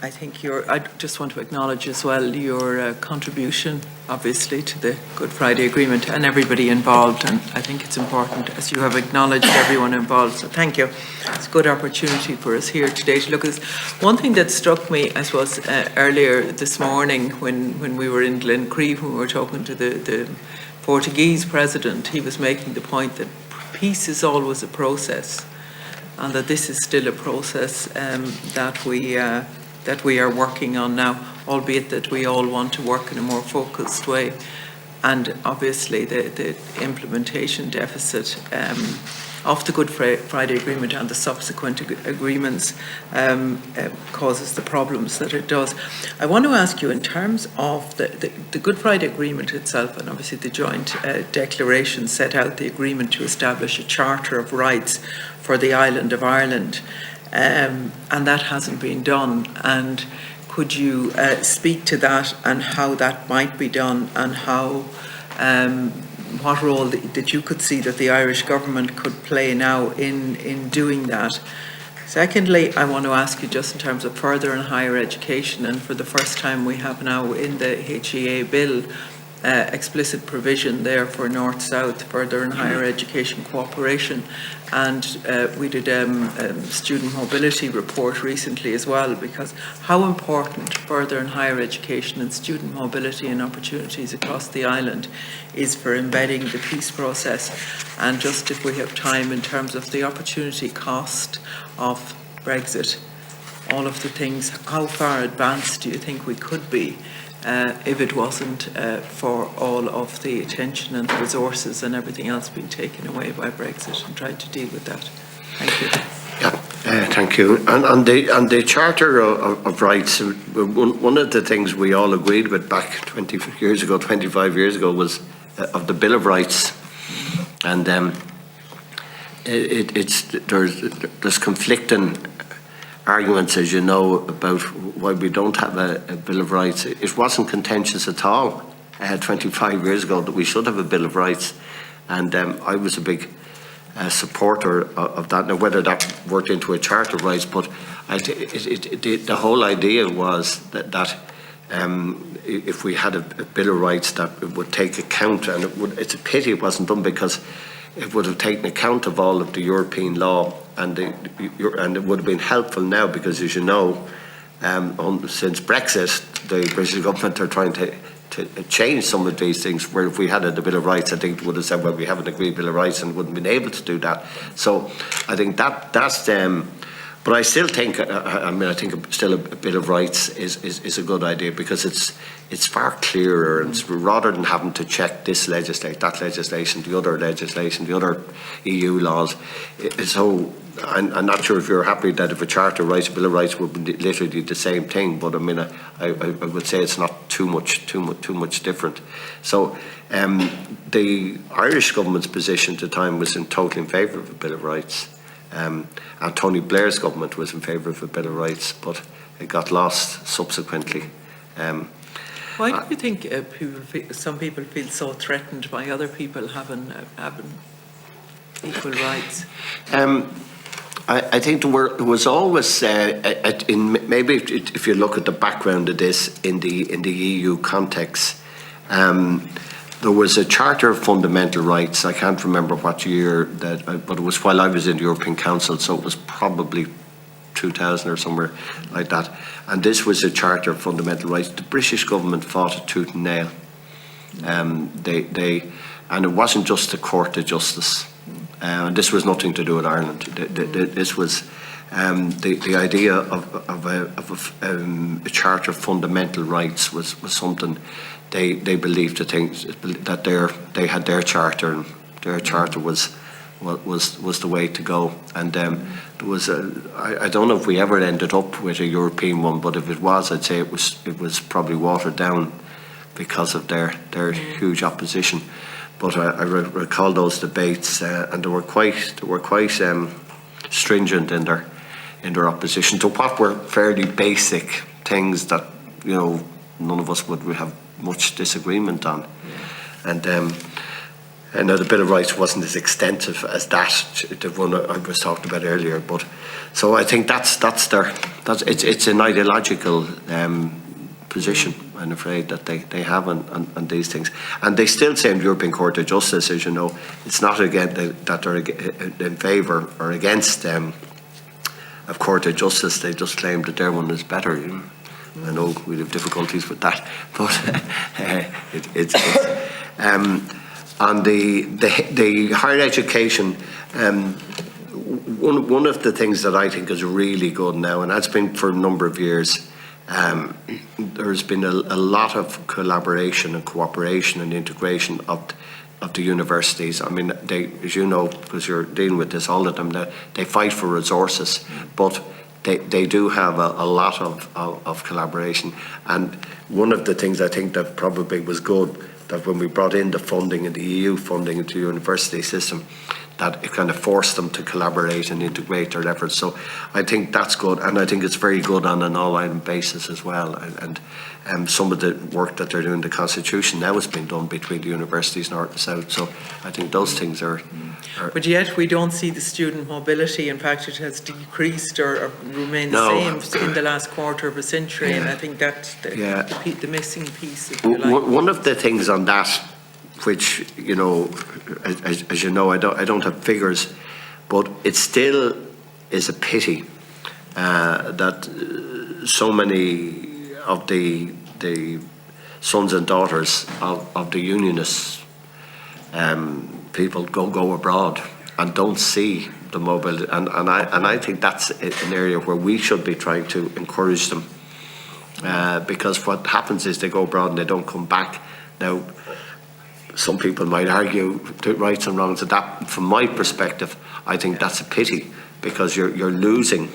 I think I just want to acknowledge as well your contribution, obviously, to the Good Friday Agreement and everybody involved. And I think it's important, as you have acknowledged everyone involved. So thank you. It's a good opportunity for us here today to look at this. One thing that struck me, I suppose, earlier this morning when we were in Glencree, when we were talking to the Portuguese president, he was making the point that peace is always a process, and that this is still a process that we are working on now, albeit that we all want to work in a more focused way. And obviously the implementation deficit of the Good Friday Agreement and the subsequent agreements causes the problems that it does. I want to ask you, in terms of the Good Friday Agreement itself, and obviously the joint declaration set out the agreement to establish a Charter of Rights for the island of Ireland, and that hasn't been done. And could you speak to that and how that might be done, and how what role that you could see that the Irish government could play now in doing that? Secondly, I want to ask you, just in terms of further and higher education, and for the first time we have now in the HEA bill explicit provision there for North-South further and higher education cooperation, and we did a student mobility report recently as well, because how important further and higher education and student mobility and opportunities across the island is for embedding the peace process. And just, if we have time, in terms of the opportunity cost of Brexit, all of the things, how far advanced do you think we could be if it wasn't for all of the attention and the resources and everything else being taken away by Brexit, and trying to deal with that? Thank you. Yeah, thank you. And on the Charter of Rights, one of the things we all agreed with back 25 years ago was of the Bill of Rights, and there's conflicting arguments, as you know, about why we don't have a Bill of Rights. It wasn't contentious at all 25 years ago that we should have a Bill of Rights, and I was a big supporter of that. Now, whether that worked into a Charter of Rights, but the whole idea was that if we had a Bill of Rights, that it would take account, and it's a pity it wasn't done, because it would have taken account of all of the European law, and it would have been helpful now, because, as you know, since Brexit, the British government are trying to change some of these things, where if we had a Bill of Rights, I think it would have said, well, we haven't agreed Bill of Rights, and wouldn't have been able to do that. So I think that's but I still think, I think still a Bill of Rights is a good idea, because it's far clearer, and rather than having to check this legislation, that legislation, the other EU laws. So I'm not sure if you're happy that if a Charter of Rights, a Bill of Rights would be literally the same thing, but I mean, I would say it's not too much different. So the Irish government's position at the time was totally in favour of a Bill of Rights. And Tony Blair's government was in favour of a Bill of Rights, but it got lost subsequently. Why do you think some people feel so threatened by other people having equal rights? I think there was always, maybe if you look at the background of this in the EU context, there was a Charter of Fundamental Rights. I can't remember what year but it was while I was in the European Council, so it was probably 2000 or somewhere like that. And this was a Charter of Fundamental Rights. The British government fought it tooth and nail. And it wasn't just the Court of Justice. This was nothing to do with Ireland. This was the idea of a Charter of Fundamental Rights was something they believed that they had their charter, and their charter was the way to go. And there was I don't know if we ever ended up with a European one, but if it was, I'd say it was probably watered down because of their huge opposition. But I recall those debates, and they were quite stringent in their opposition to what were fairly basic things that, you know, none of us would have much disagreement on. And Now, the Bill of Rights wasn't as extensive as the one I was talking about earlier, but so I think it's an ideological position, I'm afraid, that they have on these things. And they still say in the European Court of Justice, as you know, it's not again that they're in favour or against of Court of Justice. They just claim that their one is better. You know? I know we have difficulties with that, but it's on the higher education. One of the things that I think is really good now, and that's been for a number of years, there's been a lot of collaboration and cooperation and integration of the universities. I mean, they, as you know, because you're dealing with this all of them, they fight for resources, but they do have a lot of collaboration. And one of the things I think that probably was good, that when we brought in the funding and the EU funding into the university system, that it kind of forced them to collaborate and integrate their efforts. So I think that's good, and I think it's very good on an all-island basis as well. And some of the work that they're doing, the Constitution now has been done between the universities north and south. So I think those things are. But yet we don't see the student mobility. In fact, it has decreased or remained the same in the last quarter of a century. And I think that's the missing piece, if you like. One of the things on that, which, you know, as you know, I don't have figures, but it still is a pity that so many of the sons and daughters of the unionists people go abroad and don't see the mobility, and I think that's an area where we should be trying to encourage them, because what happens is they go abroad and they don't come back. Now, some people might argue the rights and wrongs of that. From my perspective, I think that's a pity, because you're losing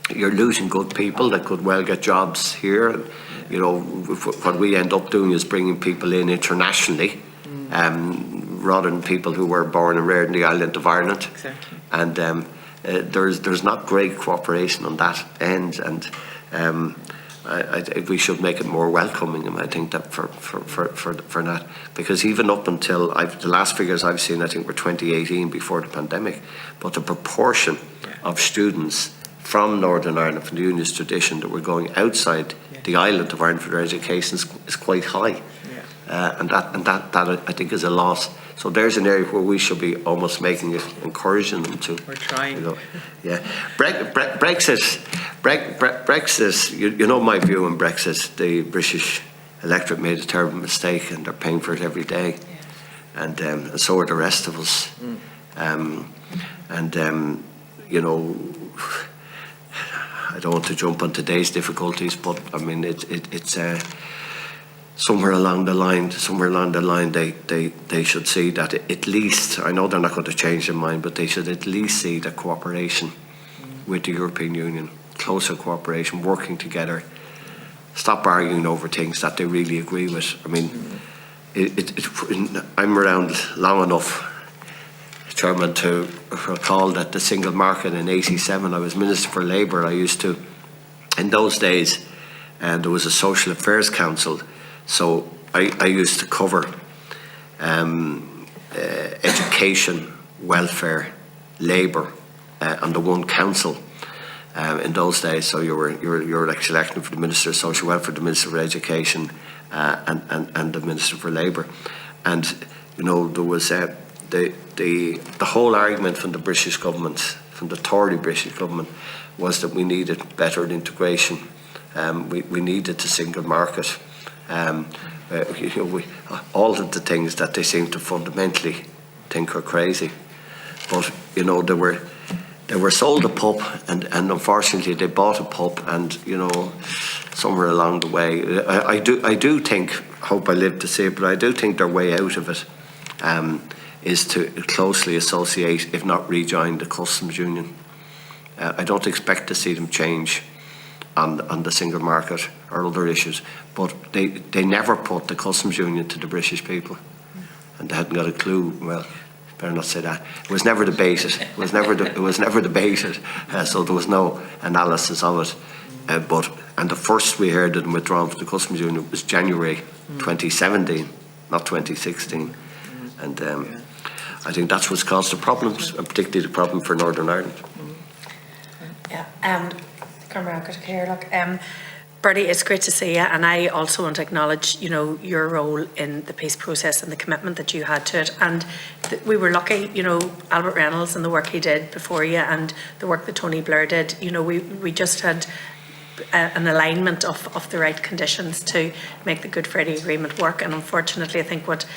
good people that could well get jobs here. You know, what we end up doing is bringing people in internationally, rather than people who were born and reared in the island of Ireland. Exactly. And there's not great cooperation on that end, and I think we should make it more welcoming, and I think that for that, because even up until the last figures I've seen, I think were 2018, before the pandemic, but the proportion of students from Northern Ireland, from the unionist tradition, that were going outside the island of Ireland for their education is quite high, and that I think is a loss. So there's an area where we should be almost making it, encouraging them to. We're trying. You know, Brexit. You know my view on Brexit. The British electorate made a terrible mistake, and they're paying for it every day, and so are the rest of us. You know, I don't want to jump on today's difficulties, but I mean it's. Somewhere along the line, they should see that at least, I know they're not going to change their mind, but they should at least see that cooperation with the European Union, closer cooperation, working together, stop arguing over things that they really agree with. I mean, I'm around long enough, Chairman, to recall that the single market in '87, I was Minister for Labour. I used to, in those days, and there was a Social Affairs Council. So I used to cover education, welfare, labour under one council in those days. So you were actually acting for the Minister of Social Welfare, the Minister for Education, and the Minister for Labour. And you know, there was the whole argument from the British government, from the Tory British government, was that we needed better integration. We needed the single market. You know, all of the things that they seem to fundamentally think are crazy, but you know, they were sold a pup, and unfortunately they bought a pup, and you know, somewhere along the way, I do think, hope I live to see it, but I do think their way out of it is to closely associate, if not rejoin, the customs union. I don't expect to see them change on the single market or other issues, but they never put the customs union to the British people, and they hadn't got a clue. Well, better not say that. It was never debated. It was never debated. So there was no analysis of it. And the first we heard of them withdrawn from the customs union was January 2017, not 2016. And I think that's what's caused the problems, and particularly the problem for Northern Ireland. Yeah. Bertie, it's great to see you, and I also want to acknowledge, your role in the peace process and the commitment that you had to it. And we were lucky, Albert Reynolds and the work he did before you, and the work that Tony Blair did. We just had an alignment of the right conditions to make the Good Friday Agreement work. And unfortunately, I think what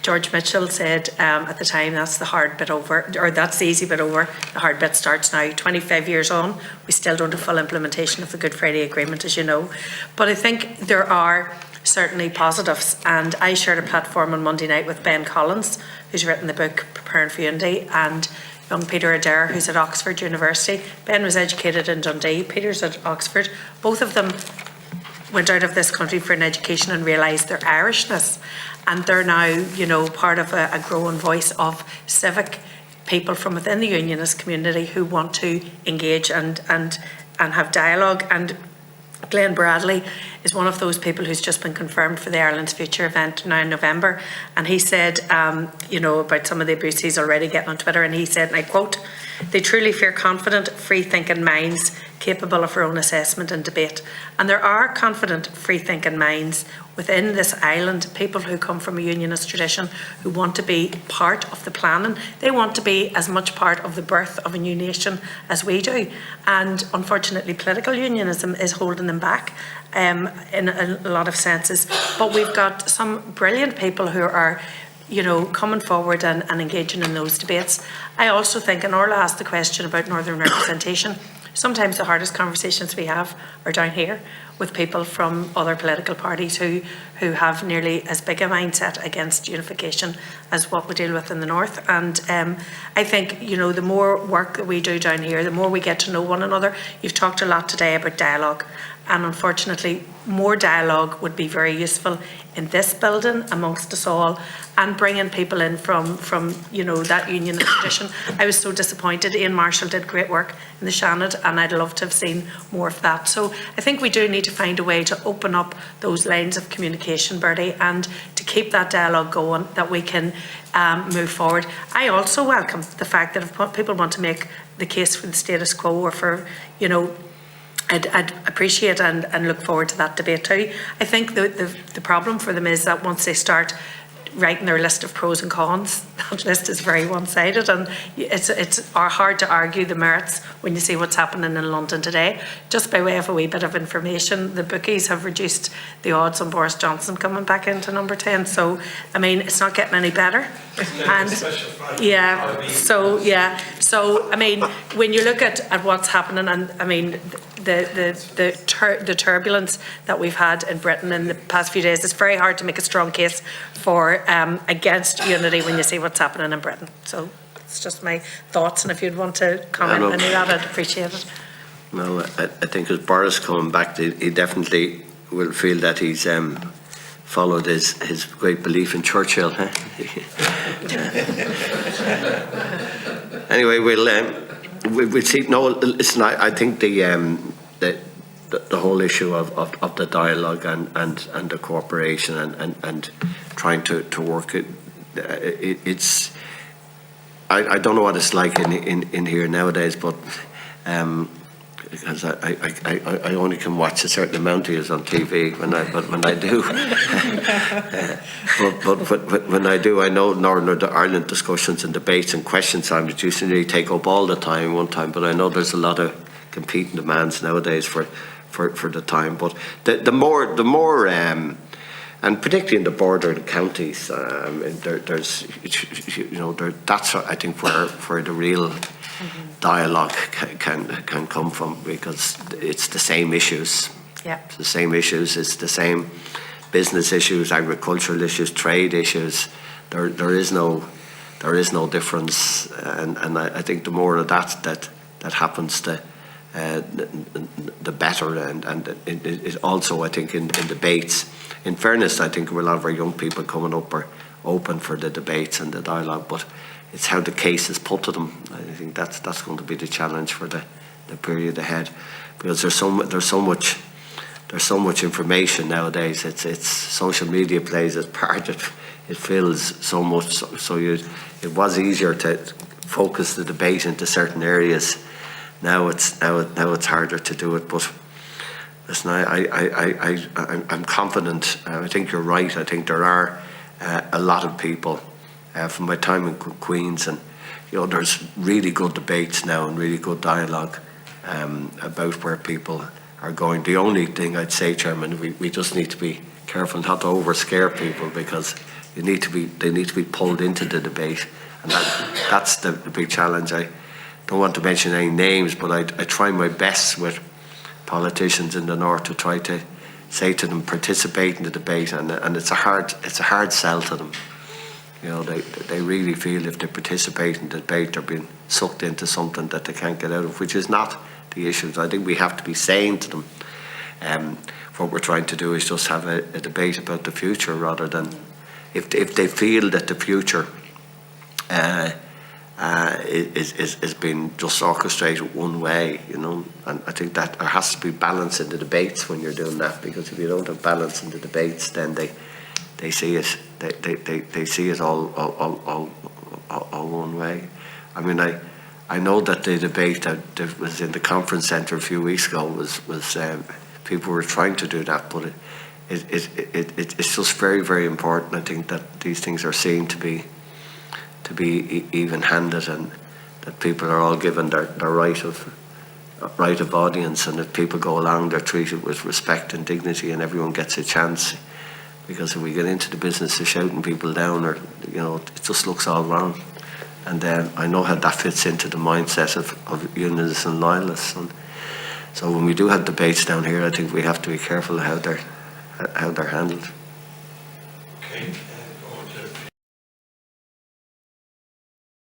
George Mitchell said at the time, that's the hard bit over, or that's the easy bit over, the hard bit starts now. 25 years on, we still don't have full implementation of the Good Friday Agreement, as you know. But I think there are certainly positives, and I shared a platform on Monday night with Ben Collins, who's written the book Preparing for Unity, and young Peter Adair, who's at Oxford University. Ben was educated in Dundee, Peter's at Oxford. Both of them went out of this country for an education and realised their Irishness. And they're now, part of a growing voice of civic people from within the unionist community who want to engage and have dialogue. And Glenn Bradley is one of those people who's just been confirmed for the Ireland's Future event now in November. And he said, about some of the abuse he's already getting on Twitter, and he said, and I quote, "They truly fear confident, free-thinking minds capable of their own assessment and debate." And there are confident, free-thinking minds within this island, people who come from a unionist tradition, who want to be part of the planning. They want to be as much part of the birth of a new nation as we do. And unfortunately, political unionism is holding them back in a lot of senses. But we've got some brilliant people who are coming forward and engaging in those debates. I also think, and Orla asked the question about Northern representation, sometimes the hardest conversations we have are down here with people from other political parties who have nearly as big a mindset against unification as what we deal with in the north. And I think, the more work that we do down here, the more we get to know one another. You've talked a lot today about dialogue, and unfortunately more dialogue would be very useful in this building amongst us all, and bringing people in from that unionist tradition. I was so disappointed. Ian Marshall did great work in the Shannon, and I'd love to have seen more of that. So I think we do need to find a way to open up those lines of communication, Bertie, and to keep that dialogue going, that we can move forward. I also welcome the fact that if people want to make the case for the status quo, or for, I'd appreciate and look forward to that debate too. I think the problem for them is that once they start writing their list of pros and cons, that list is very one-sided, and it's hard to argue the merits when you see what's happening in London today. Just by way of a wee bit of information, the bookies have reduced the odds on Boris Johnson coming back into number 10. So, I mean, it's not getting any better. And so I mean, when you look at what's happening, and I mean, the turbulence that we've had in Britain in the past few days, it's very hard to make a strong case for against unity when you see what's happening in Britain. So it's just my thoughts, and if you'd want to comment on that, I'd appreciate it. No, I think as Boris coming back, he definitely will feel that he's followed his great belief in Churchill. Anyway, we'll see. No, listen, I think the whole issue of the dialogue and the cooperation and trying to work it, it's I don't know what it's like in here nowadays, but because I only can watch a certain amount of it on TV but when I do but when I do, I know Northern Ireland discussions and debates and questions time that used to really take up all the time one time, but I know there's a lot of competing demands nowadays for the time. But the more and particularly in the border counties, there's that's I think where the real dialogue can come from, because it's the same issues. Yeah. It's the same issues. It's the same business issues, agricultural issues, trade issues. There is no difference, and I think the more of that happens, the better. And it also, I think, in debates. In fairness, I think a lot of our young people coming up are open for the debates and the dialogue, but it's how the case is put to them. I think that's going to be the challenge for the period ahead, because there's so much information nowadays. It's social media plays its part it fills so much, so it was easier to focus the debate into certain areas. Now it's harder to do it, but listen, I'm confident. I think you're right. I think there are a lot of people from my time in Queen's, and there's really good debates now and really good dialogue about where people are going. The only thing I'd say, Chairman, we just need to be careful not to over scare people, because they need to be pulled into the debate, and that's the big challenge. I don't want to mention any names, but I try my best with politicians in the north to try to say to them, participate in the debate, and it's a hard sell to them. They really feel if they participate in the debate, they're being sucked into something that they can't get out of, which is not the issue. I think we have to be saying to them, what we're trying to do is just have a debate about the future, rather than if they feel that the future is being just orchestrated one way, and I think that there has to be balance in the debates when you're doing that, because if you don't have balance in the debates, then they see it they see it all one way. I mean, I know that the debate that was in the conference centre a few weeks ago was people were trying to do that, but it's just very, very important. I think that these things are seen to be even-handed, and that people are all given their right of audience, and if people go along, they're treated with respect and dignity, and everyone gets a chance. Because if we get into the business of shouting people down, or it just looks all wrong. And I know how that fits into the mindset of unionists and loyalists. And so when we do have debates down here, I think we have to be careful how they're handled.